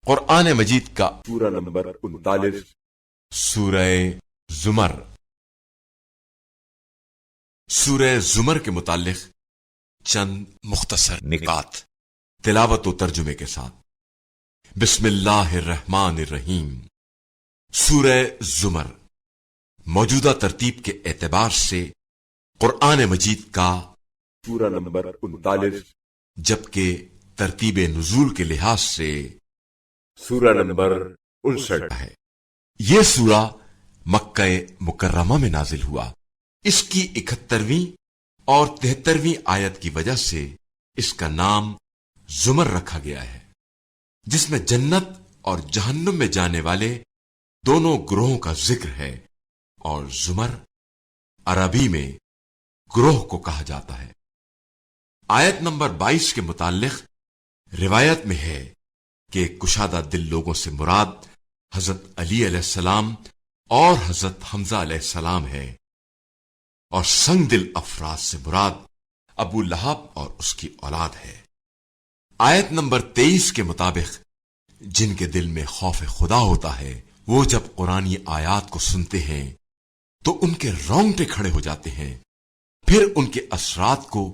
قرآن مجید کا سورہ نمبر 39 سورہ زمر۔ سورہ زمر کے متعلق چند مختصر نکات تلاوت و ترجمے کے ساتھ۔ بسم اللہ الرحمن الرحیم۔ سورہ زمر موجودہ ترتیب کے اعتبار سے قرآن مجید کا سورہ نمبر 39 جبکہ ترتیب نزول کے لحاظ سے سورہ نمبر 59 ہے۔ یہ سورہ مکہ مکرمہ میں نازل ہوا۔ اس کی 71ویں اور 73ویں آیت کی وجہ سے اس کا نام زمر رکھا گیا ہے، جس میں جنت اور جہنم میں جانے والے دونوں گروہوں کا ذکر ہے، اور زمر عربی میں گروہ کو کہا جاتا ہے۔ آیت نمبر 22 کے متعلق روایت میں ہے کہ کشادہ دل لوگوں سے مراد حضرت علی علیہ السلام اور حضرت حمزہ علیہ السلام ہے، اور سنگ دل افراد سے مراد ابو لہب اور اس کی اولاد ہے۔ آیت نمبر 23 کے مطابق جن کے دل میں خوف خدا ہوتا ہے، وہ جب قرآنی آیات کو سنتے ہیں تو ان کے رونگٹے کھڑے ہو جاتے ہیں، پھر ان کے اثرات کو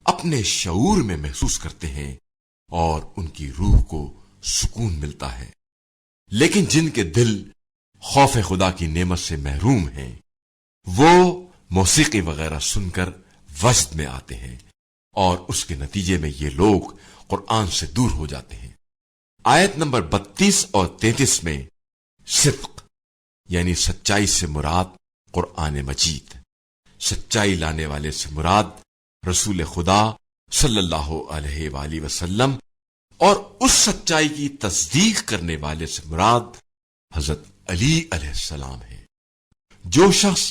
اپنے شعور میں محسوس کرتے ہیں اور ان کی روح کو سکون ملتا ہے۔ لیکن جن کے دل خوف خدا کی نعمت سے محروم ہیں، وہ موسیقی وغیرہ سن کر وجد میں آتے ہیں، اور اس کے نتیجے میں یہ لوگ قرآن سے دور ہو جاتے ہیں۔ آیت نمبر 32 اور 33 میں صدق یعنی سچائی سے مراد قرآن مجید، سچائی لانے والے سے مراد رسول خدا صلی اللہ علیہ وآلہ وسلم، اور اس سچائی کی تصدیق کرنے والے سے مراد حضرت علی علیہ السلام ہے۔ جو شخص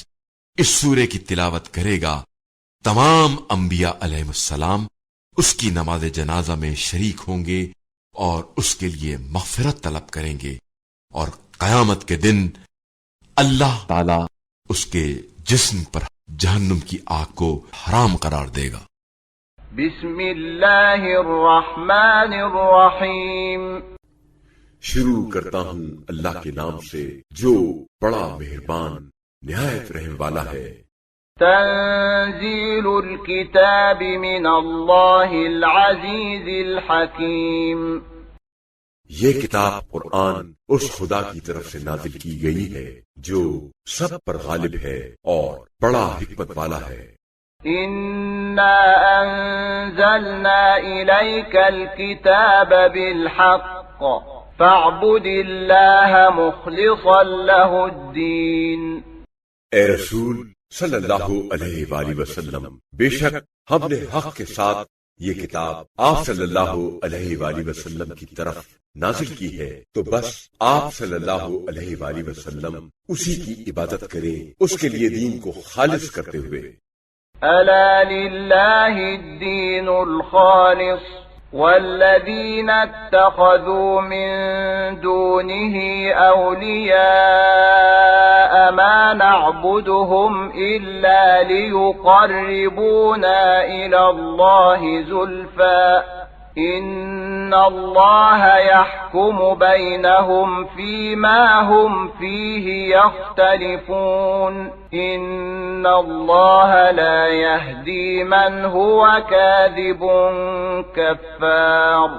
اس سورے کی تلاوت کرے گا، تمام انبیاء علیہ السلام اس کی نماز جنازہ میں شریک ہوں گے اور اس کے لیے مغفرت طلب کریں گے، اور قیامت کے دن اللہ تعالی اس کے جسم پر جہنم کی آگ کو حرام قرار دے گا۔ بسم اللہ الرحمن الرحیم۔ شروع کرتا ہوں اللہ کے نام سے جو بڑا مہربان نہایت رحم والا ہے۔ تنزیل الکتاب من اللہ العزیز الحکیم۔ یہ کتاب قرآن اس خدا کی طرف سے نازل کی گئی ہے جو سب پر غالب ہے اور بڑا حکمت والا ہے۔ انا انزلنا الیک الکتاب بالحق فاعبد اللہ مخلصا له الدین۔ اے رسول صلی اللہ علیہ وآلہ وسلم، بے شک ہم نے حق کے ساتھ یہ کتاب آپ صلی اللہ علیہ وآلہ وسلم کی طرف نازل کی ہے، تو بس آپ صلی اللہ علیہ وآلہ وسلم اسی کی عبادت کریں، اس کے لیے دین کو خالص کرتے ہوئے۔ الا للہ الدین الخالص والذین اتخذوا من دونه اولیاء ما نعبدهم الا لیقربونا الى اللہ زلفا ان اللہ يحكم بینهم فيما هم فيه يختلفون ان اللہ لا يهدي من هو كاذب كفار۔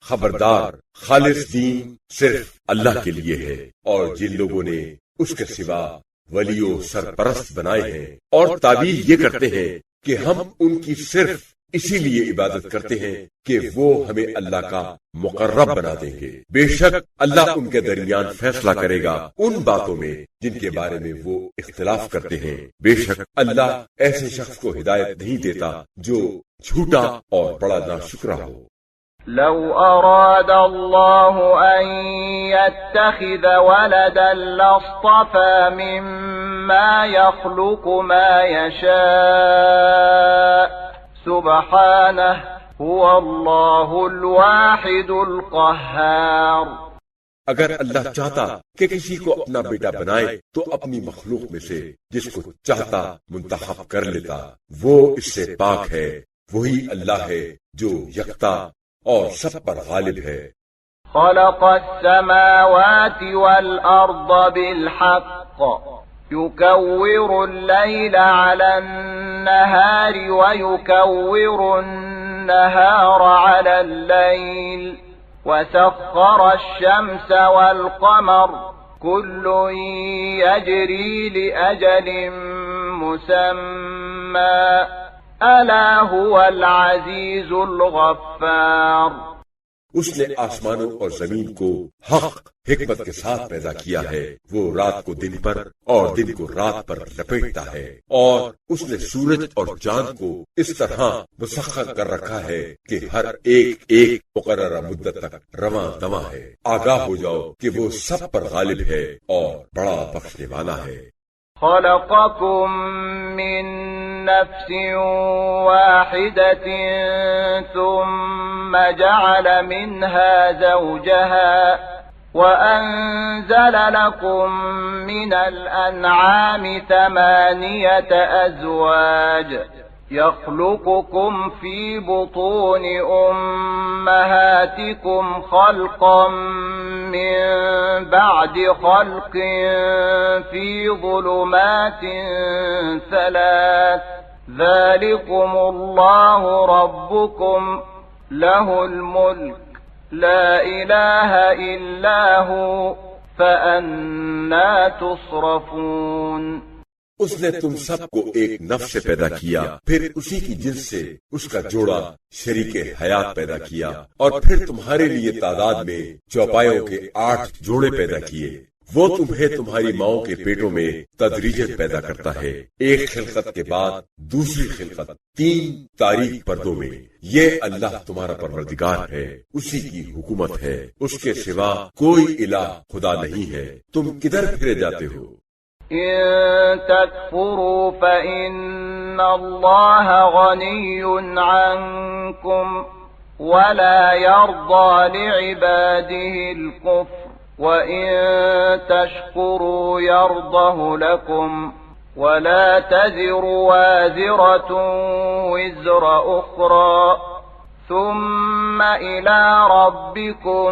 خبردار، خالص دین صرف اللہ کے لیے ہے، اور جن لوگوں نے اس کے سوا ولی و سرپرست بنائے ہیں اور تعبیر یہ کرتے ہیں کہ ہم ان کی صرف اسی لیے عبادت کرتے ہیں کہ وہ ہمیں اللہ کا مقرب بنا دیں گے، بے شک اللہ ان کے درمیان فیصلہ کرے گا ان باتوں میں جن کے بارے میں وہ اختلاف کرتے ہیں۔ بے شک اللہ ایسے شخص کو ہدایت نہیں دیتا جو جھوٹا اور بڑا ناشکرا ہو۔ لو اراد اللہ ان يتخذ ولدا لاصطفى مما يخلق ما يشاء سبحانہ هو اللہ الواحد القہار۔ اگر اللہ چاہتا کہ کسی کو اپنا بیٹا بنائے تو اپنی مخلوق میں سے جس کو چاہتا منتخب کر لیتا، وہ اس سے پاک ہے، وہی اللہ ہے جو یکتا اور سب پر غالب ہے۔ خلق السماوات والأرض بالحق يكور الليل على النهار ويكور النهار على الليل وسخر الشمس والقمر كل يجري لأجل مسمى ألا هو العزيز الغفار۔ اس نے آسمانوں اور زمین کو حق حکمت کے ساتھ پیدا کیا ہے، وہ رات کو دن پر اور دن کو رات پر لپیٹتا ہے، اور اس نے سورج اور چاند کو اس طرح مسخر کر رکھا ہے کہ ہر ایک ایک مقررہ مدت تک رواں دواں ہے۔ آگاہ ہو جاؤ کہ وہ سب پر غالب ہے اور بڑا بخشنے والا ہے۔ خلقكم من نفس واحدة ثم جعل منها زوجها وأنزل لكم من الأنعام 8 أزواج يخلقكم في بطون أمهاتكم خلقا من بعد خلق في ظلمات 3 ذلكم الله ربكم له الملك لا إله إلا هو فأنا تصرفون۔ اس نے تم سب کو ایک نفس سے پیدا کیا، پھر اسی کی جنس سے اس کا جوڑا شریک حیات پیدا کیا، اور پھر تمہارے لیے تعداد میں چوپایوں کے 8 جوڑے پیدا کیے۔ وہ تمہیں تمہاری ماؤں کے پیٹوں میں تدریجن پیدا کرتا ہے، ایک خلقت کے بعد دوسری خلقت 3 تاریک پردوں میں۔ یہ اللہ تمہارا پروردگار ہے، اسی کی حکومت ہے، اس کے سوا کوئی الہ خدا نہیں ہے۔ تم کدھر پھرے جاتے ہو؟ إن تكفروا فإن الله غني عنكم ولا يرضى لعباده الكفر وإن تشكروا يرضه لكم ولا تزر وازرة وزر أخرى ثم إلى ربكم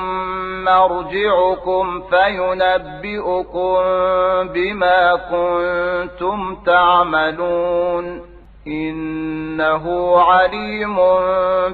مرجعكم فينبئكم بما كنتم تعملون إنه عليم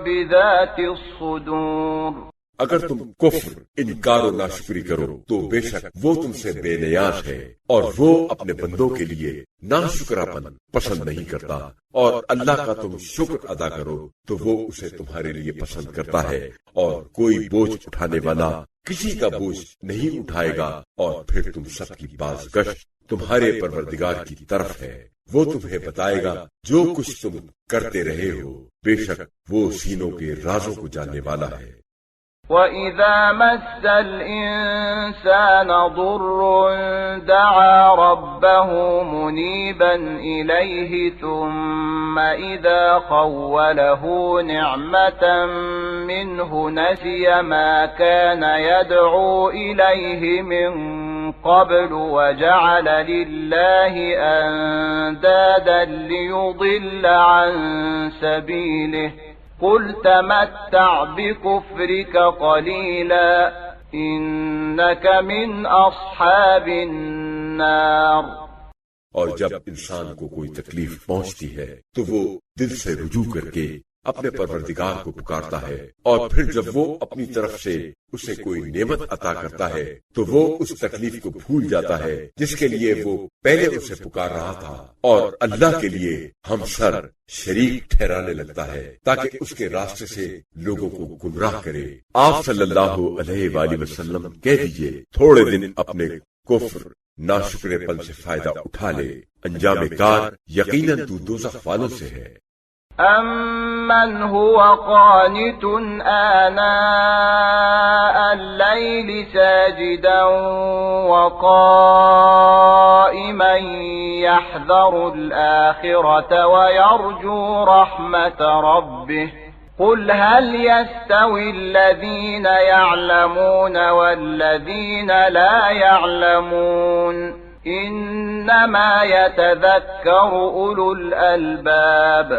بذات الصدور۔ اگر تم کفر، انکار و ناشکری کرو تو بے شک وہ تم سے بے نیاز ہے، اور وہ اپنے بندوں کے لیے ناشکراپن پسند نہیں کرتا، اور اللہ کا تم شکر ادا کرو تو وہ اسے تمہارے لیے پسند کرتا ہے، اور کوئی بوجھ اٹھانے والا کسی کا بوجھ نہیں اٹھائے گا، اور پھر تم سب کی بازگشت تمہارے پروردگار کی طرف ہے، وہ تمہیں بتائے گا جو کچھ تم کرتے رہے ہو، بے شک وہ سینوں کے رازوں کو جاننے والا ہے۔ وَإِذَا مَسَّ الْإِنسَانَ ضُرٌّ دَعَا رَبَّهُ مُنِيبًا إِلَيْهِ ثُمَّ إِذَا خَوَّلَهُ نِعْمَةً مِّنْهُ نَسِيَ مَا كَانَ يَدْعُو إِلَيْهِ مِن قَبْلُ وَجَعَلَ لِلَّهِ أَندَادًا لِّيُضِلَّ عَن سَبِيلِهِ قل تمتع بكفرك قليلا إنك من أصحاب النار۔ اور جب انسان کو کوئی تکلیف پہنچتی ہے تو وہ دل سے رجوع کر کے اپنے پروردگار کو پکارتا ہے، اور پھر جب وہ اپنی طرف سے اسے کوئی نعمت عطا کرتا ہے تو وہ اس تکلیف کو بھول جاتا ہے جس کے لیے وہ پہلے اسے پکار رہا تھا، اور اللہ کے لیے ہم سر شریک ٹھہرانے لگتا ہے تاکہ اس کے راستے سے لوگوں کو گمراہ کرے۔ آپ صلی اللہ علیہ وآلہ وسلم کہہ دیجئے، تھوڑے دن اپنے کفر ناشکرے پن سے فائدہ اٹھا لے، انجام کار یقیناً تو دوزخ والوں سے ہے۔ أَمَّنْ هُوَ قَانِتٌ آنَاءَ اللَّيْلِ سَاجِدًا وَقَائِمًا يَحْذَرُ الْآخِرَةَ وَيَرْجُو رَحْمَةَ رَبِّهِ قُلْ هَلْ يَسْتَوِي الَّذِينَ يَعْلَمُونَ وَالَّذِينَ لَا يَعْلَمُونَ إِنَّمَا يَتَذَكَّرُ أُولُو الْأَلْبَابِ۔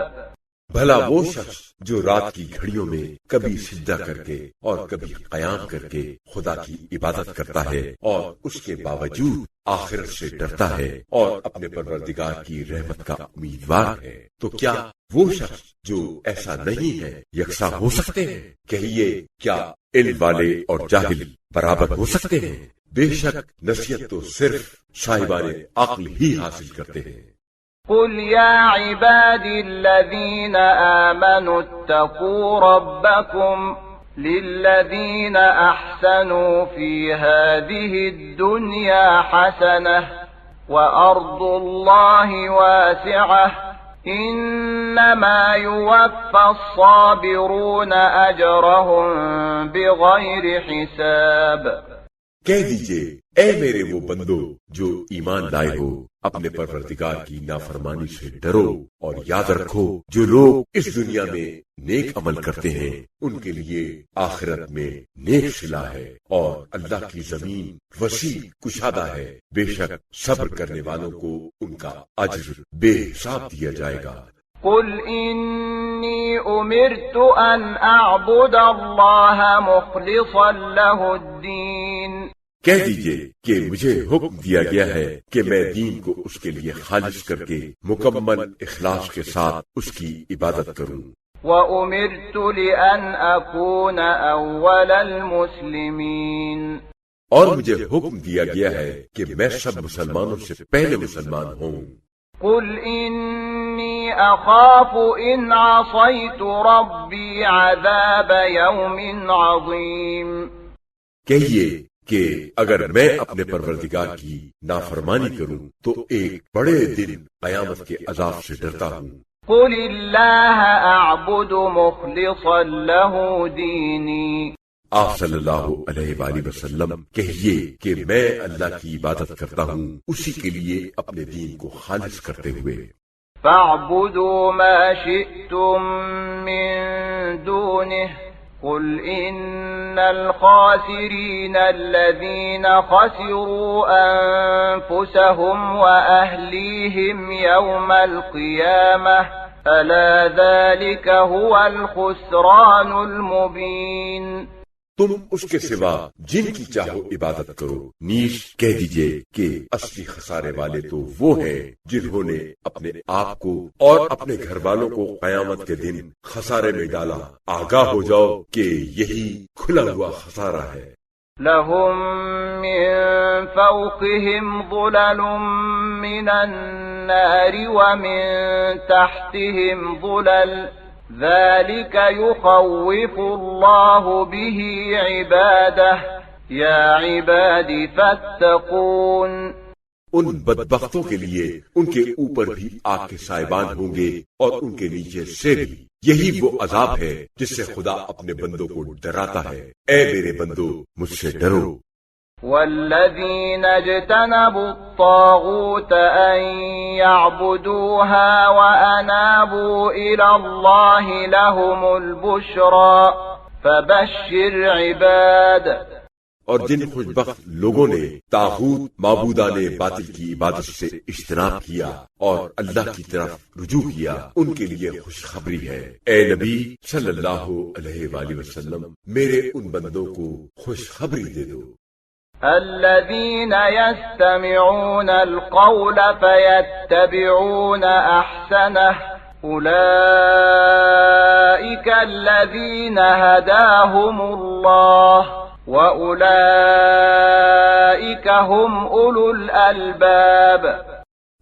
بھلا وہ شخص جو رات کی گھڑیوں میں کبھی سجدہ کر کے اور کبھی قیام کر کے خدا کی عبادت کرتا ہے اور اس کے باوجود آخرت سے ڈرتا ہے اور اپنے پروردگار کی رحمت کا امیدوار ہے، تو کیا وہ شخص جو ایسا نہیں ہے یکساں ہو سکتے ہیں؟ کہیے کیا علم والے اور جاہل برابر ہو سکتے ہیں؟ بے شک نصیحت تو صرف صاحبان عقل ہی حاصل کرتے ہیں۔ قل يا عبادي الذين آمنوا اتقوا ربكم للذين أحسنوا في هذه الدنيا حسنة وأرض الله واسعة إنما يوفى الصابرون أجرهم بغير حساب۔ کہہ دیجئے اے میرے وہ بندو جو ایمان لائے ہو، اپنے پروردگار کی نافرمانی سے ڈرو اور یاد رکھو جو لوگ اس دنیا میں نیک عمل کرتے ہیں ان کے لیے آخرت میں نیک صلہ ہے، اور اللہ کی زمین وسیع کشادہ ہے، بے شک صبر کرنے والوں کو ان کا اجر بے حساب دیا جائے گا۔ قل إني أمرت أن أعبد الله مخلصا له الدين۔ کہہ دیجئے کہ مجھے حکم دیا گیا ہے کہ میں دین کو اس کے لیے خالص کر کے مکمل اخلاص کے ساتھ اس کی عبادت کروں۔ وأمرت لأن أكون أول المسلمين۔ اور مجھے حکم دیا گیا ہے کہ میں سب مسلمانوں سے پہلے مسلمان ہوں۔ قل إني أخاف إن عصيت ربي عذاب يوم عظيم۔ کہیے کہ اگر میں اپنے پروردگار کی نافرمانی کروں تو ایک بڑے دن قیامت کے عذاب سے ڈرتا ہوں۔ قل الله أعبد مخلصا له ديني۔ آپ صلی اللہ علیہ وآلہ وسلم کہیے کہ میں اللہ کی عبادت کرتا ہوں اسی کے لیے اپنے دین کو خالص کرتے ہوئے۔ فاعبدوا ما شئتم من دونه قل إن الخاسرين الذين خسروا أنفسهم وأهليهم يوم القيامة ألا ذلك هو الخسران المبين۔ تم اس کے سوا جن کی چاہو عبادت کرو، نیز کہہ دیجئے کہ اصلی خسارے والے تو وہ ہیں جنہوں نے اپنے آپ کو اور اپنے گھر والوں کو قیامت کے دن خسارے میں ڈالا۔ آگاہ ہو جاؤ کہ یہی کھلا ہوا خسارہ ہے۔ لهم من فوقهم ظلل من النار ومن تحتهم ظلل ذلك يخوف الله به عباده يا عباد فاتقون۔ ان بدبختوں کے لیے ان کے اوپر بھی آگ کے سائبان ہوں گے اور ان کے نیچے سے بھی۔ یہی وہ عذاب ہے جس سے خدا اپنے بندوں کو ڈراتا ہے۔ اے میرے بندو مجھ سے ڈرو۔ والذين اجتنبوا الطاغوت أن يعبدوها وأنابوا إلى الله لهم البشرى فبشر عباد۔ اور جن خوشبخت لوگوں نے طاغوت معبودان باطل کی عبادت سے اجتناب کیا اور اللہ کی طرف رجوع کیا ان کے لیے خوشخبری ہے۔ اے نبی صلی اللہ علیہ وآلہ وسلم میرے ان بندوں کو خوشخبری دے دو۔ الذين يستمعون القول فيتبعون أحسنه أولئك الذين هداهم الله وَأُولَئِكَ هُمْ أُولُو الْأَلْبَابِ۔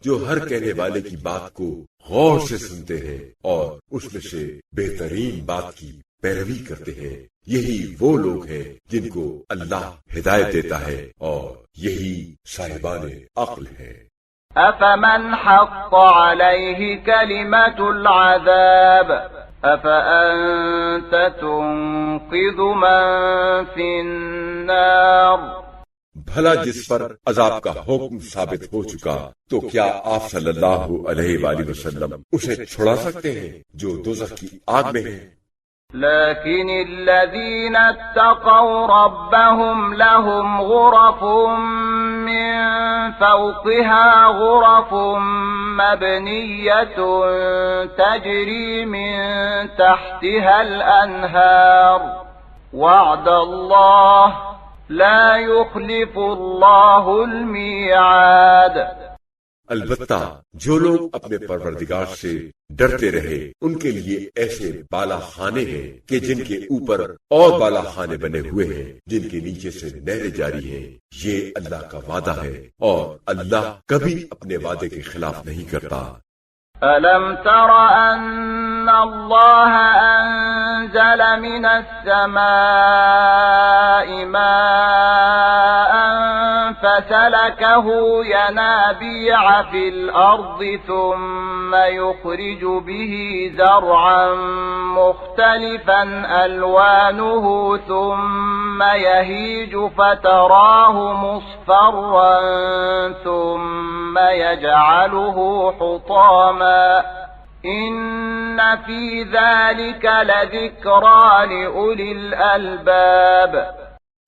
جو ہر کہنے والے کی بات کو غور سے سنتے ہیں اور اس میں سے بہترین بات کی پیروی کرتے ہیں، یہی وہ لوگ ہیں جن کو اللہ ہدایت دیتا ہے اور یہی صاحبان عقل ہے۔ أَفَمَنْ حَقَّ عَلَيْهِ كَلِمَةُ الْعَذَابِ أَفَأَنْتَ تُنْقِذُ مَنْ فِي النَّارِ۔ بھلا جس پر عذاب کا حکم ثابت ہو چکا تو کیا آپ صلی اللہ علیہ وآلہ وسلم اسے چھڑا سکتے ہیں جو دوزخ کی آگ میں ہے؟ لكن الذين اتقوا ربهم لهم غرف من فوقها غرف مبنية تجري من تحتها الأنهار وعد الله لا يخلف الله الميعاد۔ البتہ جو لوگ اپنے پروردگار سے ڈرتے رہے ان کے لیے ایسے بالا خانے ہیں کہ جن کے اوپر اور بالا خانے بنے ہوئے ہیں جن کے نیچے سے نہریں جاری ہیں۔ یہ اللہ کا وعدہ ہے اور اللہ کبھی اپنے وعدے کے خلاف نہیں کرتا۔ أَلَمْ تَرَ أَنَّ اللَّهَ أَنزَلَ مِنَ السَّمَاءِ مَاءً فَسَلَكَهُ يَنَابِيعَ فِي الْأَرْضِ ثُمَّ يُخْرِجُ بِهِ زَرْعًا مُخْتَلِفًا أَلْوَانُهُ ثُمَّ يَهِيجُ فَتَرَاهُ مُصْفَرًّا ثُمَّ يَجْعَلُهُ حُطَامًا إِنَّ فِي ذَلِكَ لَذِكْرَى لِأُولِي الْأَلْبَابِ۔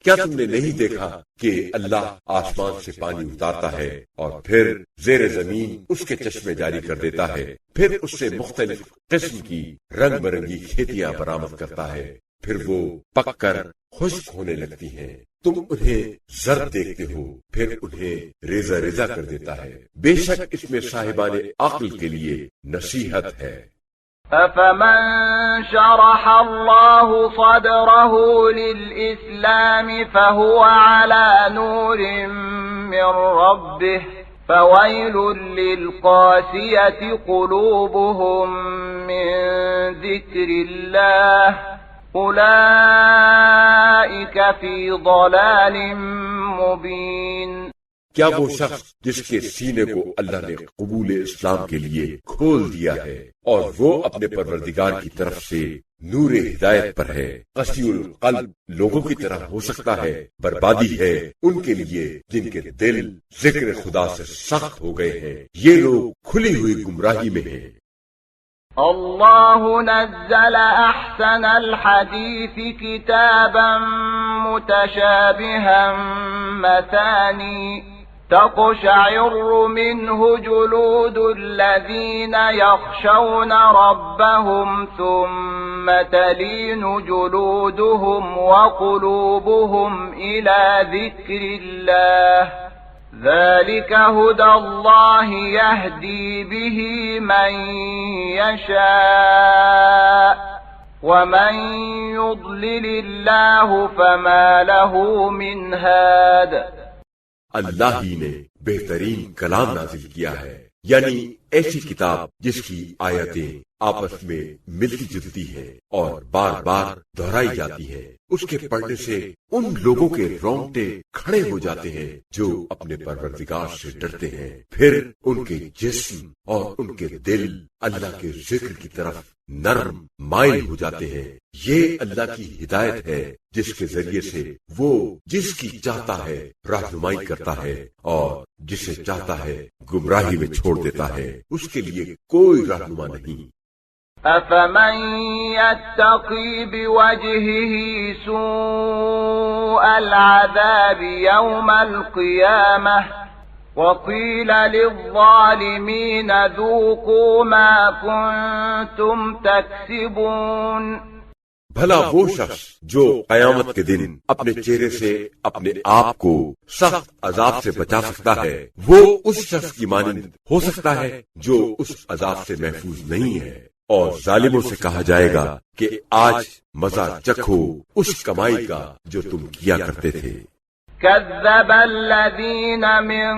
کیا تم نے نہیں دیکھا کہ اللہ آسمان سے پانی اتارتا ہے اور پھر زیر زمین اس کے چشمے جاری کر دیتا ہے، پھر اس سے مختلف قسم کی رنگ برنگی کھیتیاں برآمد کرتا ہے، پھر وہ پک کر خشک ہونے لگتی ہیں، تم انہیں زرد دیکھتے ہو، پھر انہیں ریزہ ریزہ کر دیتا ہے۔ بے شک اس میں صاحبان عقل کے لیے نصیحت ہے۔ أَفَمَنْ شَرَحَ اللَّهُ صَدْرَهُ لِلْإِسْلَامِ فَهُوَ عَلَى نُورٍ مِّن رَّبِّهِ فَوَيْلٌ لِّلْقَاسِيَةِ قُلُوبُهُم مِّن ذِكْرِ اللَّهِ أُولَئِكَ فِي ضَلَالٍ مُّبِينٍ۔ کیا وہ شخص جس کے سینے کو اللہ نے قبول اسلام کے لیے کھول دیا ہے اور وہ اپنے پروردگار کی طرف سے نور ہدایت پر ہے، قسی القلب لوگوں کی طرح ہو سکتا ہے؟ بربادی ہے ان کے لیے جن کے دل ذکر خدا سے سخت ہو گئے ہیں، یہ لوگ کھلی ہوئی گمراہی میں ہیں۔ الله نزل أحسن الحديث كتابا متشابها مثاني تقشعر منه جلود الذين يخشون ربهم ثم تلين جلودهم وقلوبهم إلى ذكر الله ذلك هدى الله يهدي به من يشاء ومن يضلل الله فما له من هاد۔ اللہ ہی نے بہترین کلام نازل کیا ہے، یعنی ایسی کتاب جس کی آیتیں آپس میں ملتی جلتی ہیں اور بار بار دہرائی جاتی ہیں۔ اس کے پڑھنے سے ان لوگوں کے رونگٹے کھڑے ہو جاتے ہیں جو اپنے پروردگار سے ڈرتے ہیں، پھر ان کے جسم اور ان کے دل اللہ کے ذکر کی طرف نرم مائل ہو جاتے ہیں۔ یہ اللہ کی ہدایت ہے جس کے ذریعے سے وہ جس کی چاہتا ہے رہنمائی کرتا ہے اور جسے چاہتا ہے گمراہی میں چھوڑ دیتا ہے، اس کے لیے کوئی رہنما نہیں۔ أَفَمَن يَتَّقِي بِوَجْهِهِ سُوءَ الْعَذَابِ يَوْمَ الْقِيَامَةِ وَقِيلَ لِلظَّالِمِينَ ذُوقُوا مَا كُنتُمْ تَكْسِبُونَ۔ بھلا وہ شخص جو قیامت کے دن اپنے چہرے سے اپنے آپ کو سخت عذاب سے بچا سکتا ہے، وہ اس شخص کی مانند ہو سکتا ہے جو اس عذاب سے محفوظ نہیں ہے۔ اور ظالموں سے کہا جائے گا کہ آج مزہ چکھو اس کمائی کا جو تم کیا کرتے تھے۔ كذب الذين من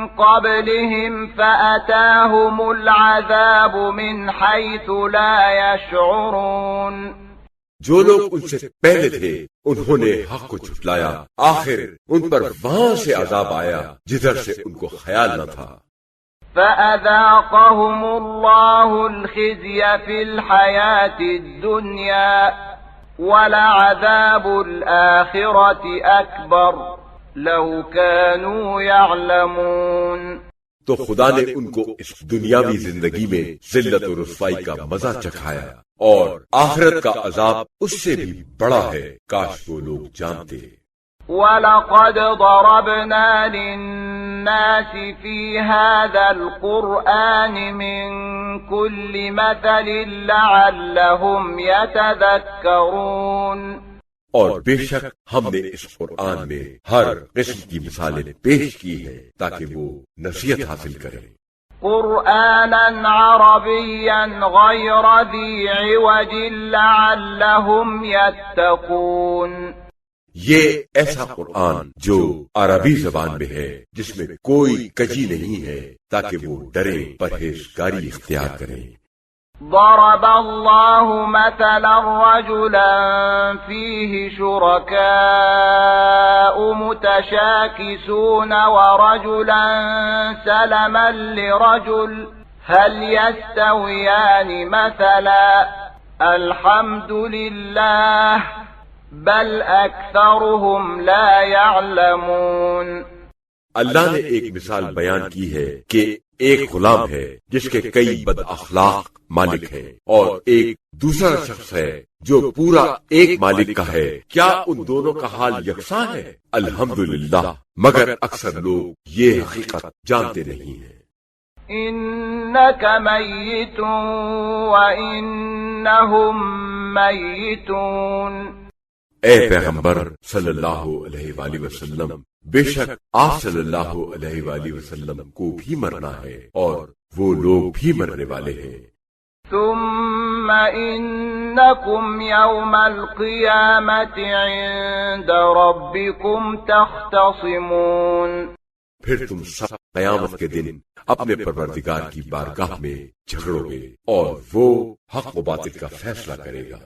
قبلهم فأتاهم العذاب من حيث لا يشعرون۔ جو لوگ ان سے پہلے تھے انہوں نے حق کو جھٹلایا، آخر ان پر وہاں سے عذاب آیا جدھر سے ان کو خیال نہ تھا۔ فأذاقهم الله الخزي في الحياة الدنيا ولعذاب الآخرة أكبر لو كانوا يعلمون۔ تو خدا نے ان کو اس دنیاوی زندگی میں ذلت و رسوائی کا مزہ چکھایا اور آخرت کا عذاب اس سے بھی بڑا ہے، کاش وہ لوگ جانتے۔ وَلَقَدْ ضَرَبْنَا لِلنَّاسِ فِي هَذَا الْقُرْآنِ مِنْ كُلِّ مَثَلٍ لَعَلَّهُمْ يَتَذَكَّرُونَ اور بے شک ہم نے اس قرآن میں ہر قسم کی مثالیں پیش کی ہیں تاکہ وہ نصیحت حاصل کریں۔ قرآنا عربيا غير ذي عوج لعلهم يتقون۔ یہ ایسا قرآن جو عربی زبان میں ہے جس میں کوئی کجی نہیں ہے تاکہ وہ ڈریں، پرہیزگاری اختیار کریں۔ ضرب الله مثلا رجلا فيه شركاء متشاكسون ورجلا سلما لرجل هل يستويان مثلا الحمد لله بل أكثرهم لا يعلمون۔ اللہ نے ایک مثال بیان کی ہے کہ ایک غلام ہے جس کے کئی بد اخلاق مالک ہیں اور ایک دوسرا شخص ہے جو پورا ایک مالک کا ہے، کیا ان دونوں کا حال یکساں ہے؟ الحمدللہ، مگر اکثر لوگ یہ حقیقت جانتے نہیں ہیں۔ إنك ميت وإنهم ميتون۔ اے پیغمبر صلی اللہ علیہ وآلہ وسلم، بے شک آپ صلی اللہ علیہ وآلہ وسلم کو بھی مرنا ہے اور وہ لوگ بھی مرنے والے ہیں۔ ثم إنكم يوم القيامة عند ربكم تختصمون۔ پھر تم سب قیامت کے دن اپنے پروردگار کی بارگاہ میں جھگڑو گے اور وہ حق و باطل کا فیصلہ کرے گا۔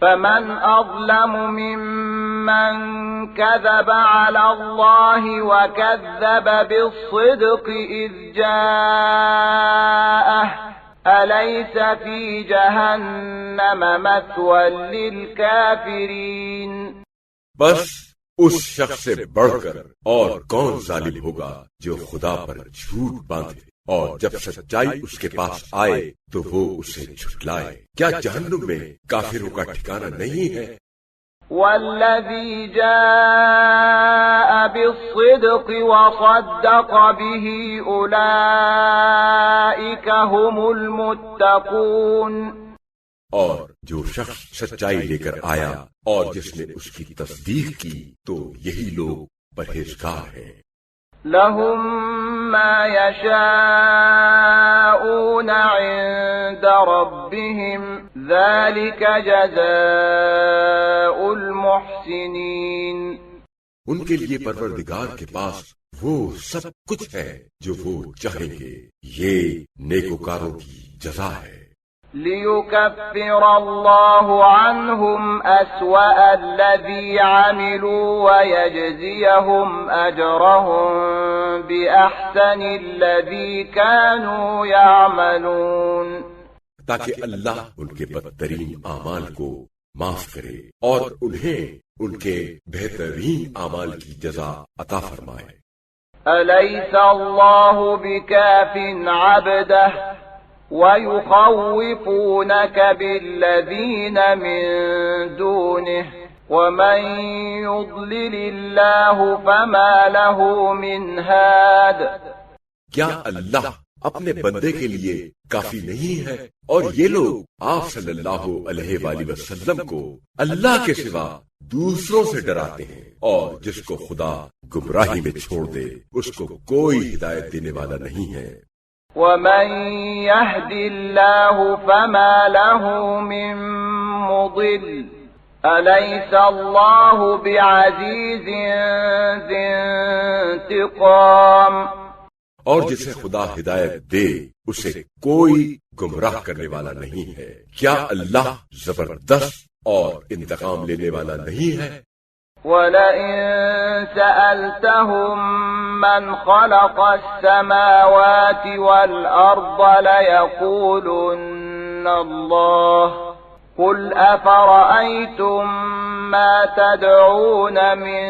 فمن أظلم ممن كذب على الله وكذب بالصدق إذ جاءه أليس في جهنم مثوى للكافرين۔ بس اس شخص سے بڑھ کر اور کون ظالم ہوگا جو خدا پر جھوٹ باندھے اور جب سچائی اس کے پاس آئے تو وہ اسے جھٹلائے، کیا جہنم میں کافروں کا ٹھکانہ نہیں ہے؟ والذي جاء بالصدق وصدق به أولئك هم المتقون۔ اور جو شخص سچائی لے کر آیا اور جس نے اس کی تصدیق کی تو یہی لوگ پرہیزگار ہیں۔ لهم ما يشاءون عند ربهم ذلك جزاء المحسنين۔ ان کے لیے پروردگار کے پاس وہ سب کچھ ہے جو وہ چاہیں گے، یہ نیکوکاروں کی جزا ہے۔ ليكفر الله عنهم أسوأ الذي عملوا ويجزيهم أجرهم بأحسن الذي كانوا يعملون۔ تاکہ اللہ ان کے بدترین اعمال کو معاف کرے اور انہیں ان کے بہترین اعمال کی جزا عطا فرمائے۔ أليس الله بكاف عبده ويخوفونك بالذين من دونه ومن يضلل الله فما له من هاد۔ کیا اللہ اپنے بندے کے لیے کافی نہیں ہے؟ اور یہ لوگ آپ صلی اللہ علیہ وآلہ وسلم کو اللہ کے سوا دوسروں سے ڈراتے ہیں، اور جس کو خدا گمراہی میں چھوڑ دے اس کو کوئی ہدایت دینے والا نہیں ہے۔ ومن يهد الله فما له من مضل أليس الله بعزيز ذي انتقام۔ اور جسے خدا ہدایت دے اسے کوئی گمراہ کرنے والا نہیں ہے، کیا اللہ زبردست اور انتقام لینے والا نہیں ہے؟ وَلَئِن سَأَلْتَهُم مَّنْ خَلَقَ السَّمَاوَاتِ وَالْأَرْضَ لَيَقُولُنَّ اللَّهُ قُلْ أَفَرَأَيْتُم مَّا تَدْعُونَ مِن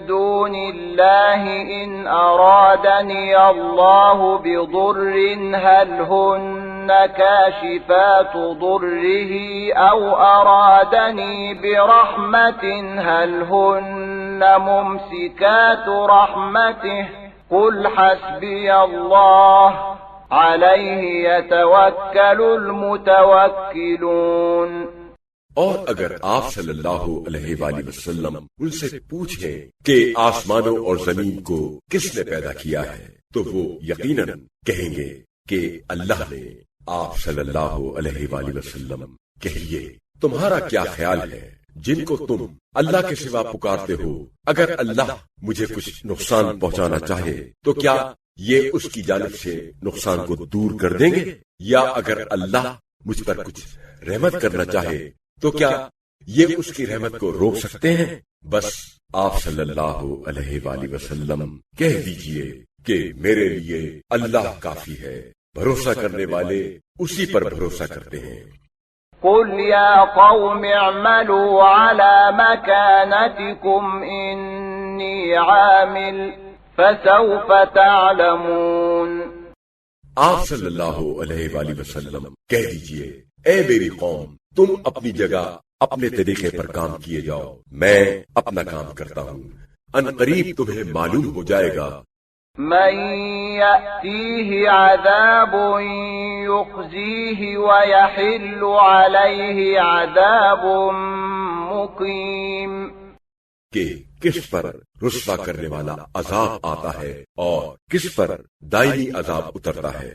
دُونِ اللَّهِ إِنْ أَرَادَنِيَ اللَّهُ بِضُرٍّ هَلْ هُنَّ كَاشِفَاتُ ضُرِّهِ أَوْ أَرَادَنِي بِرَحْمَةٍ هَلْ هُنَّ ممسكات رحمته قل حسبي الله عليه يتوكل المتوكلون۔ اور اگر آپ صلی اللہ علیہ وآلہ وسلم ان سے پوچھیں کہ آسمانوں اور زمین کو کس نے پیدا کیا ہے تو وہ یقیناً کہیں گے کہ اللہ نے۔ آپ صلی اللہ علیہ وآلہ وسلم کہیے تمہارا کیا خیال ہے جن کو تم اللہ کے سوا پکارتے ہو، اگر اللہ مجھے کچھ نقصان پہنچانا چاہے تو کیا یہ اس کی جانب سے نقصان کو دور کر دیں گے؟ یا اگر اللہ مجھ پر کچھ رحمت کرنا چاہے تو کیا یہ اس کی رحمت کو روک سکتے ہیں؟ بس آپ صلی اللہ علیہ وآلہ وسلم کہہ دیجئے کہ میرے لیے اللہ کافی ہے، بھروسہ کرنے والے اسی پر بھروسہ کرتے ہیں۔ قل يا قوم اعملوا على مكانتكم إني عامل فسوف تعلمون۔ آپ صلی اللہ علیہ وآلہ وسلم کہہ دیجئے اے میری قوم، تم اپنی جگہ اپنے طریقے پر کام کیے جاؤ، میں اپنا کام کرتا ہوں، ان قریب تمہیں معلوم ہو جائے گا۔ من يأتيه عذاب يخزيه ويحل عليه عذاب مقيم، کہ کس پر رسوا کرنے والا عذاب آتا ہے اور کس پر دائمی عذاب اترتا ہے۔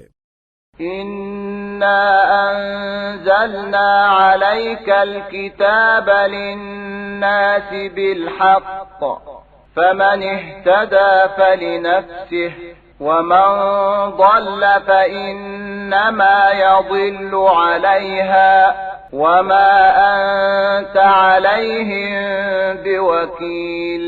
إنا أنزلنا عليك الكتاب للناس بالحق فمن اهتدى فلنفسه ومن ضل فإنما يضل عليها وما أنت عليهم بوكيل۔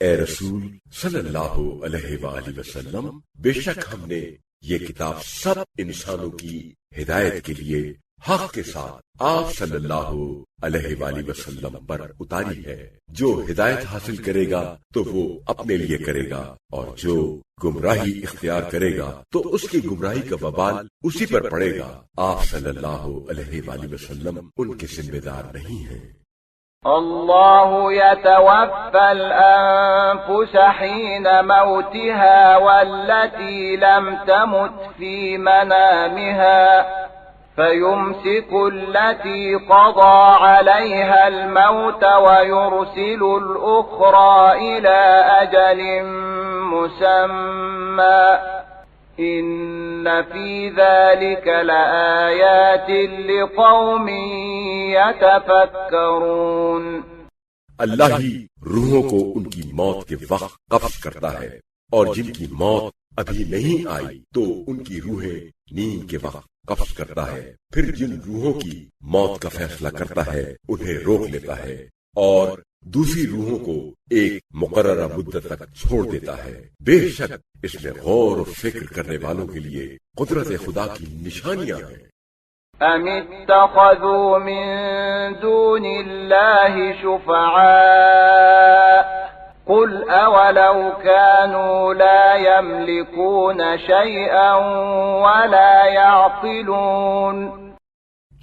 اے رسول صلی اللہ علیہ وآلہ وسلم، بے شک ہم نے یہ کتاب سب انسانوں کی ہدایت کے لیے حق کے ساتھ آپ صلی اللہ علیہ وآلہ وسلم پر اتاری ہے۔ جو ہدایت حاصل کرے گا تو وہ اپنے لیے کرے گا، اور جو گمراہی اختیار کرے گا تو اس کی گمراہی کا وبال اسی پر پڑے گا۔ آپ صلی اللہ علیہ وآلہ وسلم ان کے ذمہ دار نہیں ہیں۔ الله يتوفى الأنفس حين موتها والتي لم تمت في منامها فيمسك التي قضى عليها الموت ويرسل الأخرى إلى أجل مسمى إن في ذلك لآيات لقوم يتفكرون۔ اللہ ہی روحوں کو ان کی موت کے وقت قبض کرتا ہے، اور جن کی موت ابھی نہیں آئی تو ان کی روحیں نیند کے وقت قبض کرتا ہے، پھر جن روحوں کی موت کا فیصلہ کرتا ہے انہیں روک لیتا ہے، اور دوسری روحوں کو ایک مقررہ مدت تک چھوڑ دیتا ہے۔ بے شک اس میں غور و فکر کرنے والوں کے لیے قدرت خدا کی نشانیاں ہیں۔ أم اتخذوا من دون الله شفعاء قل أولو كانوا لا يملكون شيئا ولا يعقلون۔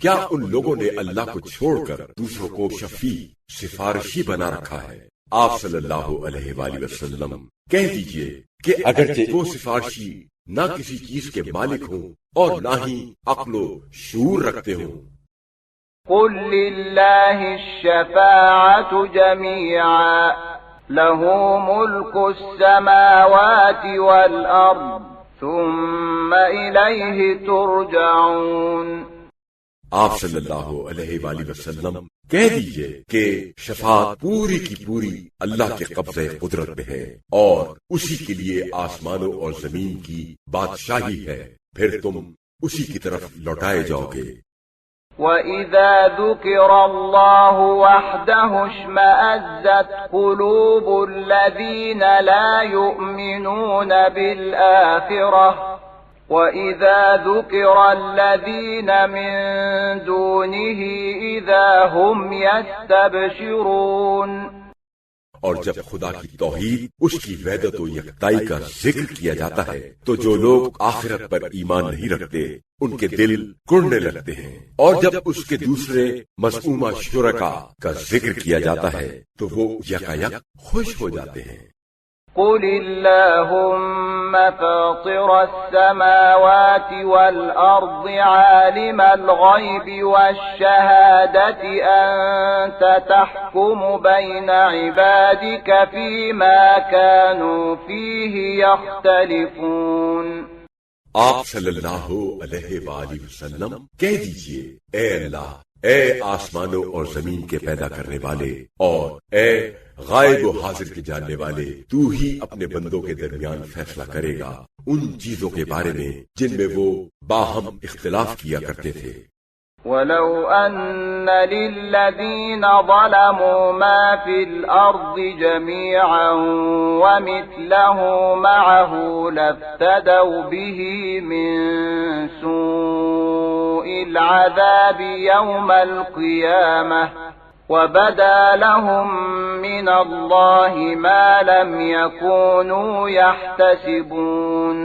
کیا ان لوگوں نے اللہ کو چھوڑ کر دوسروں کو شفیع سفارشی بنا رکھا ہے؟ آپ صلی اللہ علیہ وآلہ وسلم کہہ دیجئے کہ اگرچہ وہ سفارشی نہ کسی چیز کے مالک ہوں اور نہ ہی عقل و شعور رکھتے ہوں۔ قل للہ الشفاعة جميعا له ملك السماوات والأرض ثم إليه ترجعون۔ آپ صلی اللہ علیہ وآلہ وسلم کہہ دیجئے کہ شفاعت پوری کی پوری اللہ کے قبضے قدرت میں ہے، اور اسی کے لیے آسمانوں اور زمین کی بادشاہی ہے، پھر تم اسی کی طرف لوٹائے جاؤ گے۔ وَإِذَا ذُكِرَ اللَّهُ وَحْدَهُ اشْمَأَزَّتْ قُلُوبُ الَّذِينَ لَا يُؤْمِنُونَ بِالْآخِرَةِ وَإِذَا ذُكِرَ الَّذِينَ مِن دُونِهِ إِذَا هُمْ يَسْتَبْشِرُونَ۔ اور جب خدا کی توحید، اس کی وحدت و یکتائی کا ذکر کیا جاتا ہے تو جو لوگ آخرت پر ایمان نہیں رکھتے ان کے دل کڑنے لگتے ہیں، اور جب اس کے دوسرے مذمومہ شرکا کا ذکر کیا جاتا ہے تو وہ یکایک خوش ہو جاتے ہیں۔ قل اللهم فاطر السماوات والأرض عالم الغيب والشهادة أنت تحكم بين عبادك فيما كانوا فيه يختلفون۔ آپ صلی اللہ علیہ وآلہ وسلم کہہ دیجئے، اے اللہ، اے آسمانوں اور زمین کے پیدا کرنے والے، اور اے غائب و حاضر کے جاننے والے، تو ہی اپنے بندوں کے درمیان فیصلہ کرے گا ان چیزوں کے بارے میں جن میں وہ باہم اختلاف کیا کرتے تھے۔ وَلَوْ أَنَّ لِلَّذِينَ ظَلَمُوا مَا فِي الْأَرْضِ جَمِيعًا وَمِثْلَهُ مَعَهُ لَافْتَدَوْا بِهِ مِنْ سُوءِ الْعَذَابِ يَوْمَ الْقِيَامَةِ وَبَدَا لَهُم مِّنَ اللَّهِ مَا لَمْ يَكُونُوا يَحْتَسِبُونَ۔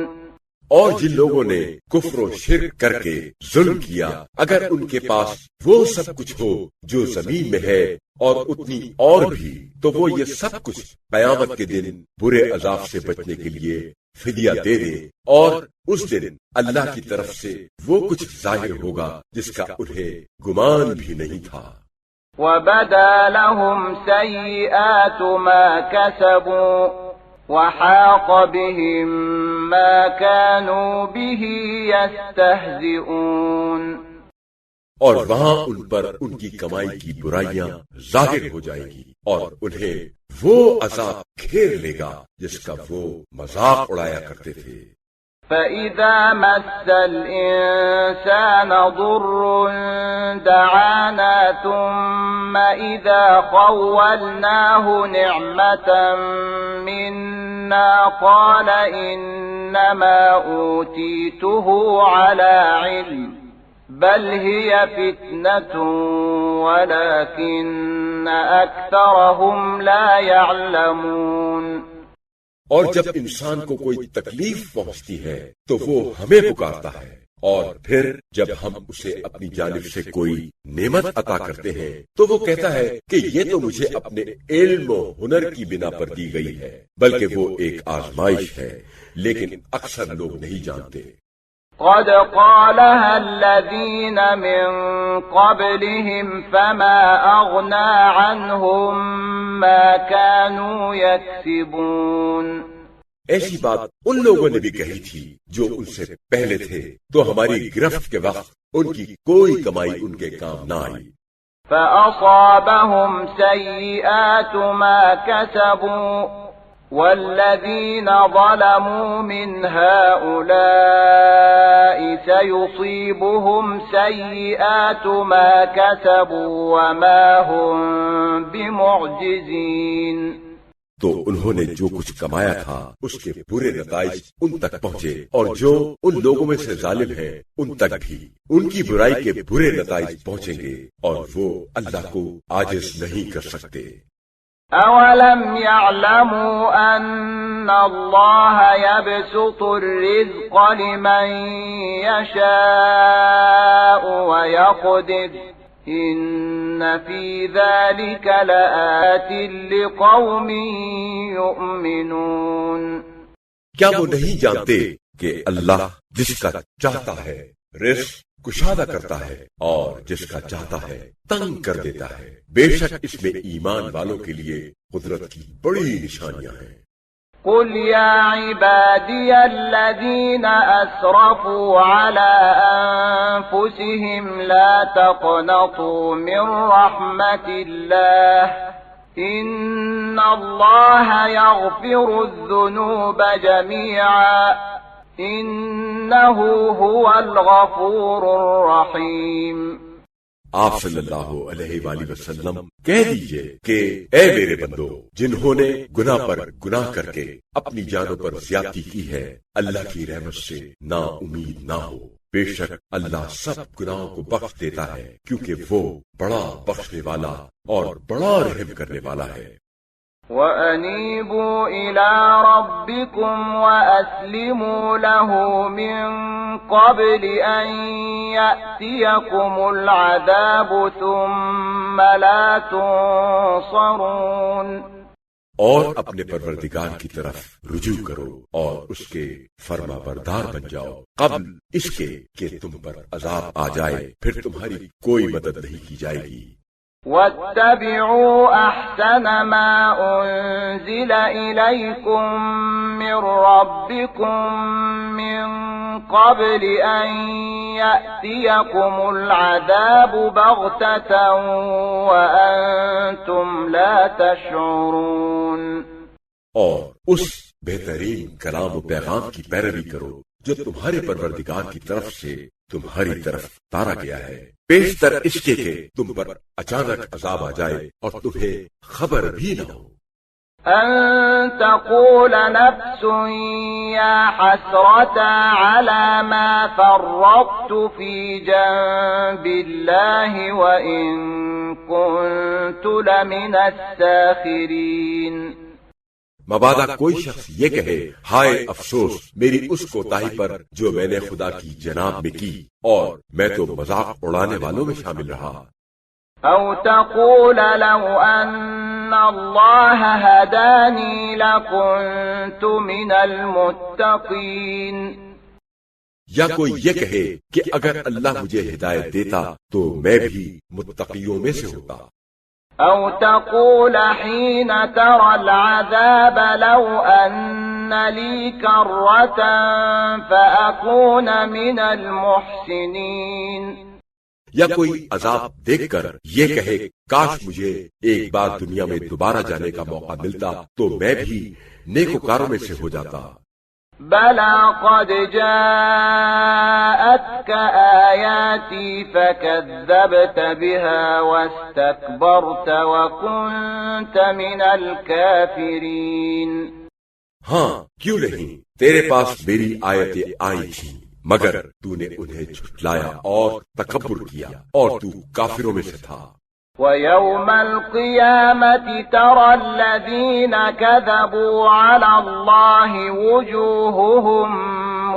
اور جن لوگوں نے کفر و شرک کر کے ظلم کیا، اگر ان کے پاس وہ سب کچھ ہو جو زمین میں ہے اور اتنی اور بھی، تو وہ یہ سب کچھ قیامت کے دن برے عذاب سے بچنے کے لیے فدیہ دے دیں، اور اس دن اللہ کی طرف سے وہ کچھ ظاہر ہوگا جس کا انہیں گمان بھی نہیں تھا۔ وَبَدَا لَهُمْ سَيِّئَاتُ مَا كَسَبُوا وَحَاقَ بِهِم مَّا كَانُوا بِهِ يَسْتَهْزِئُونَ۔ اور وہاں ان پر ان کی کمائی کی برائیاں ظاہر ہو جائیں گی، اور انہیں وہ عذاب گھیر لے گا جس کا وہ مذاق اڑایا کرتے تھے۔ فَإِذَا مَسَّ الْإِنسَانَ ضُرٌّ دَعَانَا ثُمَّ إِذَا خَوَّلْنَاهُ نِعْمَةً مِنَّا قَالَ إِنَّمَا أُوتِيتُهُ عَلَى عِلْمٍ بَلْ هِيَ فِتْنَةٌ وَلَكِنَّ أَكْثَرَهُمْ لَا يَعْلَمُونَ۔ اور جب انسان کو کوئی تکلیف پہنچتی ہے تو وہ ہمیں پکارتا ہے، اور پھر جب ہم اسے اپنی جانب سے کوئی نعمت عطا کرتے ہیں تو وہ کہتا ہے کہ یہ تو مجھے اپنے علم و ہنر کی بنا پر دی گئی ہے، بلکہ وہ ایک آزمائش ہے، لیکن اکثر لوگ نہیں جانتے۔ قد قالها الذين من قبلهم فما أغنى عنهم ما كانوا يكسبون۔ ایسی بات ان لوگوں نے بھی کہی تھی جو ان سے پہلے تھے، تو ہماری گرفت کے وقت ان کی کوئی کمائی ان کے کام نہ آئی۔ فأصابهم سيئات ما كسبوا والذين ظلموا من هؤلاء سيصيبهم سيئات ما كسبوا وما هم بمعجزين۔ تو انہوں نے جو کچھ کمایا تھا اس کے برے نتائج ان تک پہنچے، اور جو ان لوگوں میں سے ظالم ہیں ان تک بھی ان کی برائی کے برے نتائج پہنچیں گے، اور وہ اللہ کو عاجز نہیں کر سکتے۔ أَوَلَمْ يَعْلَمُوا أَنَّ اللَّهَ يَبْسُطُ الرِّزْقَ لِمَن يَشَاءُ وَيَقْدِرُ إِنَّ فِي ذَلِكَ لَآيَاتٍ لِقَوْمٍ يُؤْمِنُونَ۔ کیا وہ نہیں جانتے کہ اللہ جس کا چاہتا ہے رزق کشادہ کرتا ہے اور جس کا چاہتا ہے تنگ کر دیتا ہے؟ بے شک اس میں ایمان والوں کے لیے قدرت کی بڑی نشانیاں ہیں۔ قل يا عبادي الذين أسرفوا على أنفسهم لا تقنطوا من رحمة الله إن الله يغفر الذنوب جميعا إنه هو الغفور الرحيم۔ آپ صلی اللہ علیہ وآلہ وسلم کہہ دیجئے کہ اے میرے بندو، جنہوں نے گناہ پر گناہ کر کے اپنی جانوں پر زیادتی کی ہے، اللہ کی رحمت سے نا امید نہ ہو۔ بے شک اللہ سب گناہوں کو بخش دیتا ہے، کیونکہ وہ بڑا بخشنے والا اور بڑا رحم کرنے والا ہے۔ وَأَنِيبُوا إِلَىٰ رَبِّكُمْ وَأَسْلِمُوا لَهُ مِن قَبْلِ أَن يَأْتِيَكُمُ الْعَذَابُ ثُمَّ لَا تُنصَرُونَ، اور اپنے پروردگار کی طرف رجوع کرو اور اس کے فرما بردار بن جاؤ قبل اس کے کہ تم پر عذاب آ جائے، پھر تمہاری کوئی مدد نہیں کی جائے گی۔ وَاتَّبِعُوا أَحْسَنَ مَا أُنزِلَ إِلَيْكُم مِّن رَّبِّكُم مِّن قَبْلِ أَن يَأْتِيَكُمُ الْعَذَابُ بَغْتَةً وَأَنتُمْ لَا تَشْعُرُونَ، اور اس بہترین کلام و پیغام کی پیروی کرو جو تمہارے پروردگار کی طرف سے تمہاری طرف اتارا گیا ہے، بیشتر اس کے کہ تم پر اچانک عذاب آ جائے اور تمہیں خبر بھی نہ ہو۔ أن تقول نفس يا حسرة على ما فرطت في جنب الله وإن كنت لمن الساخرين، مبادا کوئی شخص یہ کہے ہائے افسوس میری اس کوتاہی پر جو میں نے خدا کی جناب میں کی اور میں تو مذاق اڑانے والوں میں شامل رہا۔ أو تقول لو أن الله هداني لكنت من المتقين، یا کوئی یہ کہے کہ اگر اللہ مجھے ہدایت دیتا تو میں بھی متقیوں میں سے ہوتا۔ أو تقول حين ترى العذاب لو أن لي كرة فأكون من المحسنين، یا کوئی عذاب دیکھ کر یہ کہے کاش مجھے ایک بار دنیا میں دوبارہ جانے کا موقع ملتا تو میں بھی نیکوکاروں میں سے ہو جاتا۔ بلى قد جاءتك آياتي فكذبت بها واستكبرت وكنت من الكافرين، ہاں کیوں نہیں، تیرے پاس میری آیتیں آئی تھیں مگر تو نے انہیں جھٹلایا اور تکبر کیا اور تو کافروں میں سے تھا۔ وَيَوْمَ الْقِيَامَةِ تَرَى الَّذِينَ كَذَبُوا عَلَى اللَّهِ وُجُوهُهُمْ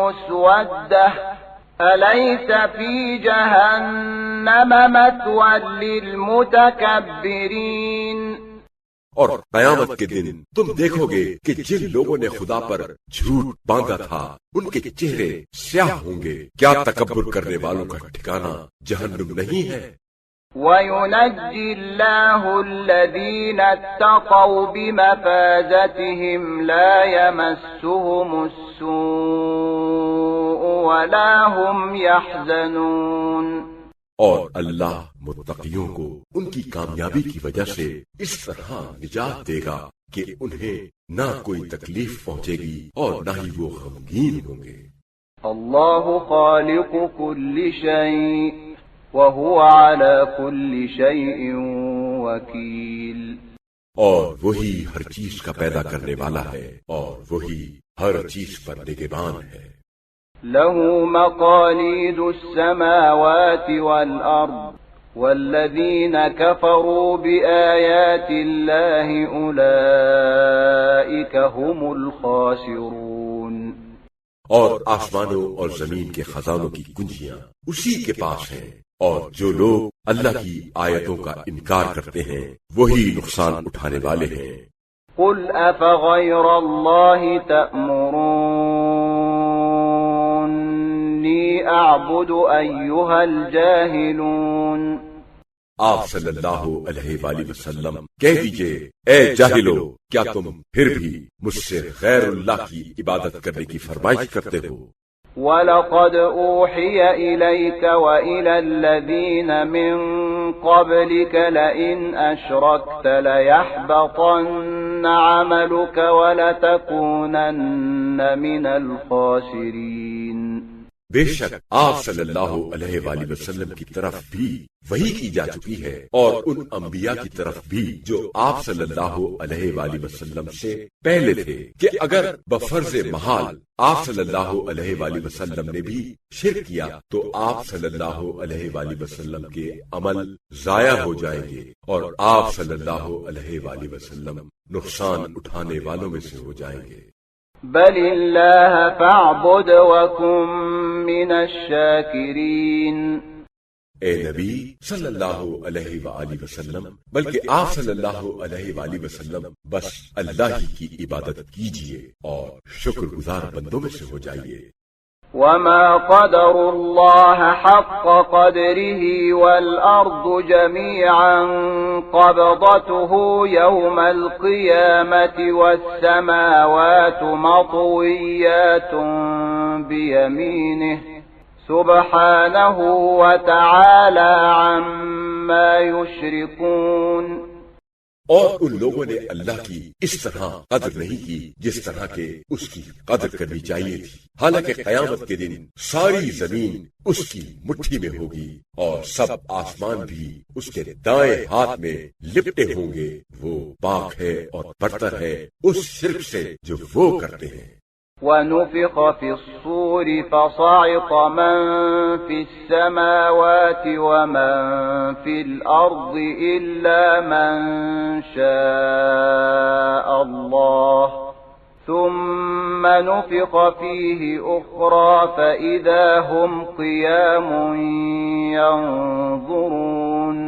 مُسْوَدَّةٌ أَلَيْسَ فِي جَهَنَّمَ مَثْوًى لِّلْمُتَكَبِّرِينَ، اور قیامت کے دن تم دیکھو گے کہ جن لوگوں نے خدا پر جھوٹ باندھا تھا ان کے چہرے سیاہ ہوں گے، کیا تکبر کرنے والوں کا ٹھکانہ جہنم نہیں ہے۔ وَيُنَجِّي اللَّهُ الَّذِينَ اتَّقَوْا بِمَفَازَتِهِمْ لَا يَمَسُّهُمُ السُّوءُ وَلَا هُمْ يَحْزَنُونَ، اور اللہ متقیوں کو ان کی کامیابی کی وجہ سے اس طرح نجات دے گا کہ انہیں نہ کوئی تکلیف پہنچے گی اور نہ ہی وہ غمگین ہوں گے۔ اللہ خالق كل شيء وهو على كل شيء وكيل، اور وہی ہر چیز کا پیدا کرنے والا ہے اور وہی ہر چیز پر نگہبان ہے۔ له مقاليد السماوات والأرض والذين كفروا بآيات الله أولئك هم الخاسرون، اور آسمانوں اور زمین کے خزانوں کی کنجیاں اسی کے پاس ہیں، اور جو لوگ اللہ کی آیتوں کا انکار کرتے ہیں وہی نقصان اٹھانے والے ہیں۔ قل أفغير الله تأمروني أعبد أيها الجاهلون، آپ صلی اللہ علیہ وآلہ وسلم کہہ دیجئے اے جاہلو، کیا تم پھر بھی مجھ سے غیر اللہ کی عبادت کرنے کی فرمائش کرتے ہو؟ وَلَقَدْ أُوحِيَ إِلَيْكَ وَإِلَى الَّذِينَ مِن قَبْلِكَ لَئِنْ أَشْرَكْتَ لَيَحْبَطَنَّ عَمَلُكَ وَلَتَكُونَنَّ مِنَ الْخَاسِرِينَ، بے شک آپ صلی اللہ علیہ وآلہ وسلم کی طرف بھی وحی کی جا چکی ہے، اور ان انبیاء کی طرف بھی جو آپ صلی اللہ علیہ وآلہ وسلم سے پہلے تھے، کہ اگر بفرض محال آپ صلی اللہ علیہ وآلہ وسلم نے بھی شرک کیا تو آپ صلی اللہ علیہ وآلہ وسلم کے عمل ضائع ہو جائیں گے، اور آپ صلی اللہ علیہ وآلہ وسلم نقصان اٹھانے والوں میں سے ہو جائیں گے۔ بل اللہ فاعبد وکن من الشاکرین، اے نبی صلی اللہ علیہ وآلہ وسلم، بلکہ آپ صلی اللہ علیہ وآلہ وسلم بس اللہ ہی کی عبادت کیجئے اور شکر گزار بندوں میں سے ہو جائیے۔ وما قدر اللہ حق قدره والارض جميعا قبضته يوم القيامة والسماوات مطويات بيمينه سبحانه وتعالى عما يشركون۔ اور ان لوگوں نے اللہ کی اس طرح قدر نہیں کی جس طرح کے اس کی قدر کرنی چاہیے تھی، حالانکہ قیامت کے دن ساری زمین اس کی مٹھی میں ہوگی اور سب آسمان بھی اس کے دائیں ہاتھ میں لپٹے ہوں گے۔ وہ پاک ہے اور برتر ہے اس شرک سے جو وہ کرتے ہیں۔ ونفخ في الصور فصعق من في السماوات ومن في الأرض إلا من شاء الله ثم نفخ فيه أخرى فإذا هم قيام ينظرون۔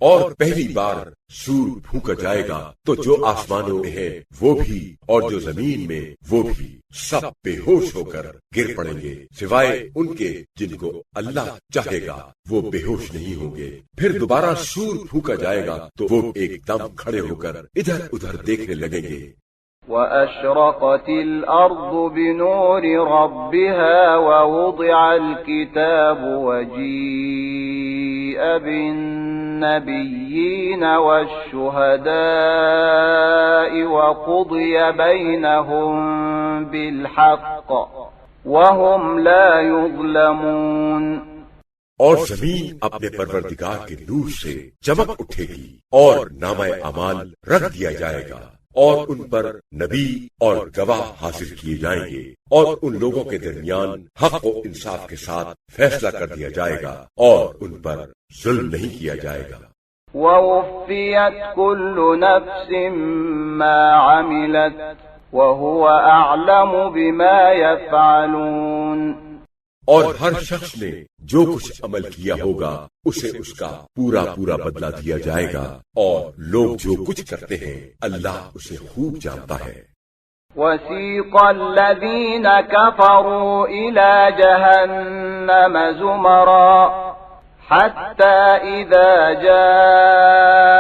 اور پہلی بار سور پھونکا جائے گا تو جو آسمانوں میں ہے وہ بھی اور جو زمین میں وہ بھی سب بے ہوش ہو کر گر پڑیں گے، سوائے ان کے جن کو اللہ چاہے گا وہ بے ہوش نہیں ہوں گے۔ پھر دوبارہ سور پھونکا جائے گا تو وہ ایک دم کھڑے ہو کر ادھر ادھر دیکھنے لگیں گے۔ وَأَشْرَقَتِ الْأَرْضُ بِنُورِ رَبِّهَا وَوُضِعَ الْكِتَابُ وَجِيءَ بِالنَّبِيِّينَ وَالشُّهَدَاءِ وَقُضِيَ بَيْنَهُم بِالْحَقِّ وَهُمْ لَا يُظْلَمُونَ۔ اور زمین اپنے پروردگار کے نور سے چمک اٹھے گی اور نامہ اعمال رکھ دیا جائے گا، اور ان پر نبی اور گواہ حاصل کیے جائیں گے، اور ان لوگوں کے درمیان حق و انصاف کے ساتھ فیصلہ کر دیا جائے گا اور ان پر ظلم نہیں کیا جائے گا۔ وَوُفِّيَتْ كُلُّ نَفْسٍ مَّا عَمِلَتْ وَهُوَ أَعْلَمُ بِمَا يَفْعَلُونَ۔ اور ہر شخص نے جو کچھ عمل کیا ہوگا اسے اس کا پورا پورا بدلہ دیا جائے گا، اور لوگ جو کچھ کرتے ہیں اللہ اسے خوب جانتا ہے۔ وَسِيقَ الَّذِينَ كَفَرُوا إِلَى جَهَنَّمَ زُمَرًا حَتَّى إِذَا جَاءُوهَا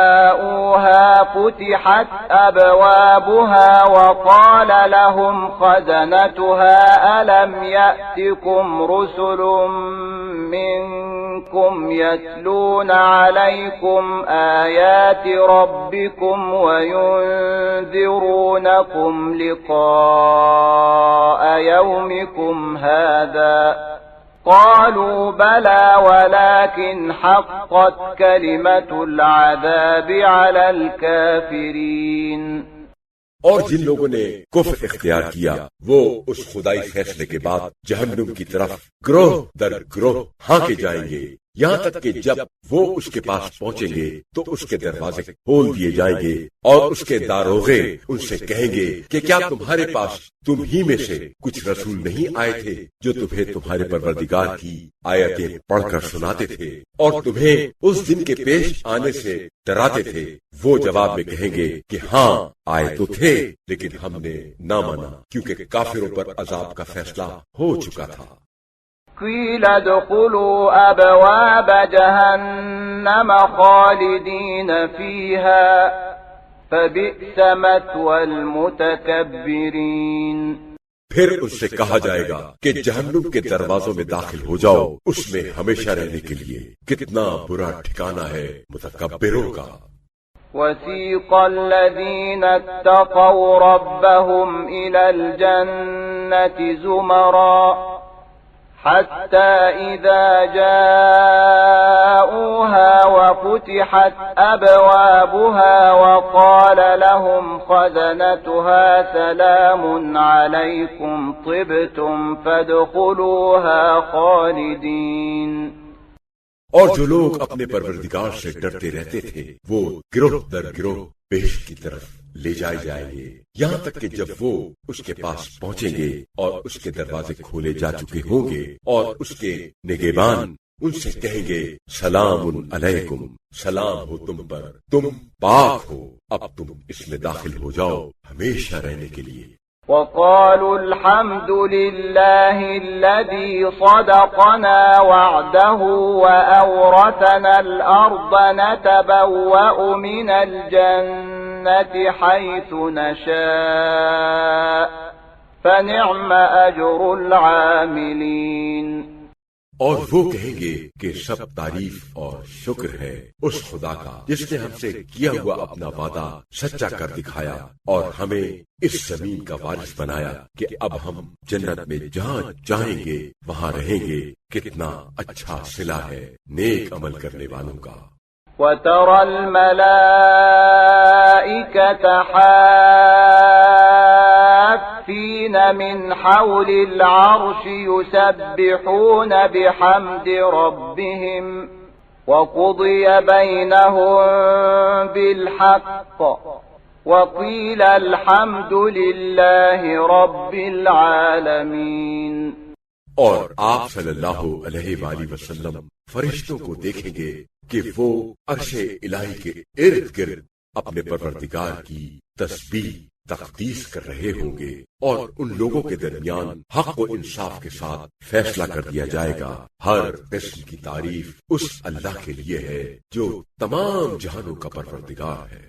فُتِحَتْ أَبْوَابُهَا وَقَالَ لَهُمْ خَزَنَتُهَا أَلَمْ يَأْتِكُمْ رُسُلٌ مِّنكُمْ يَتْلُونَ عَلَيْكُمْ آيَاتِ رَبِّكُمْ وَيُنذِرُونَكُمْ لِقَاءَ يَوْمِكُمْ هَذَا قالوا بلى ولكن حقت كلمة العذاب على الكافرين۔ اور جن لوگوں نے کفر اختیار کیا وہ اس خدائی فیصلے کے بعد جہنم کی طرف گروہ در گروہ ہانکے جائیں گے، یہاں تک کہ جب وہ اس کے پاس پہنچیں گے تو اس کے دروازے کھول دیے جائیں گے، اور اس کے داروغے ان سے کہیں گے کہ کیا تمہارے پاس تم ہی میں سے کچھ رسول نہیں آئے تھے جو تمہیں تمہارے پروردگار کی آیتیں پڑھ کر سناتے تھے اور تمہیں اس دن کے پیش آنے سے ڈراتے تھے؟ وہ جواب میں کہیں گے کہ ہاں آئے تو تھے لیکن ہم نے نہ مانا، کیونکہ کافروں پر عذاب کا فیصلہ ہو چکا تھا۔ قیل ادخلوا ابواب جہنم خالدین فیہا فبئس مثوى المتکبرین۔ پھر اس سے کہا جائے گا کہ جہنم کے دروازوں میں داخل ہو جاؤ، اس میں ہمیشہ رہنے کے لیے کتنا برا ٹھکانہ ہے متکبروں کا۔ وَسِيقَ الَّذِينَ اتَّقَوْا رَبَّهُمْ إِلَى الْجَنَّةِ زُمَرًا حتى إذا جاءوها وفتحت أبوابها وقال لهم خزنتها سلام عليكم طبتم فادخلوها خالدين. اور جو لوگ اپنے پروردگار سے ڈرتے رہتے تھے وہ گروہ در گروہ بہشت کی طرف لے جائے جائیں گے، یہاں تک کہ جب وہ اس کے پاس پہنچیں گے اور اس کے دروازے کھولے جا چکے ہوں گے اور اس کے نگہبان ان سے کہیں گے سلام علیکم، سلام ہو تم پر، تم پاک ہو، اب تم اس میں داخل ہو جاؤ ہمیشہ رہنے کے لیے. وقالوا الحمد لله الذي صدقنا وعده وأورثنا الأرض نتبوأ من الجنة حيث نشاء فنعم أجر العاملين. اور وہ کہیں گے کہ سب تعریف اور شکر ہے اس خدا کا جس نے ہم سے کیا ہوا اپنا وعدہ سچا کر دکھایا اور ہمیں اس زمین کا وارث بنایا کہ اب ہم جنت میں جہاں چاہیں گے وہاں رہیں گے. کتنا اچھا صلہ ہے نیک عمل کرنے والوں کا. وترى الملائكة حافين من حول العرش يسبحون بحمد ربهم وقضي بينهم بالحق وقيل الحمد لله رب العالمين. اور آپ صلی اللہ علیہ وآلہ وسلم فرشتوں کو دیکھیں گے کہ وہ عرش الہی کے ارد گرد اپنے پروردگار کی تسبیح تقدیس کر رہے ہوں گے اور ان لوگوں کے درمیان حق و انصاف کے ساتھ فیصلہ کر دیا جائے گا. ہر قسم کی تعریف اس اللہ کے لیے ہے جو تمام جہانوں کا پروردگار ہے.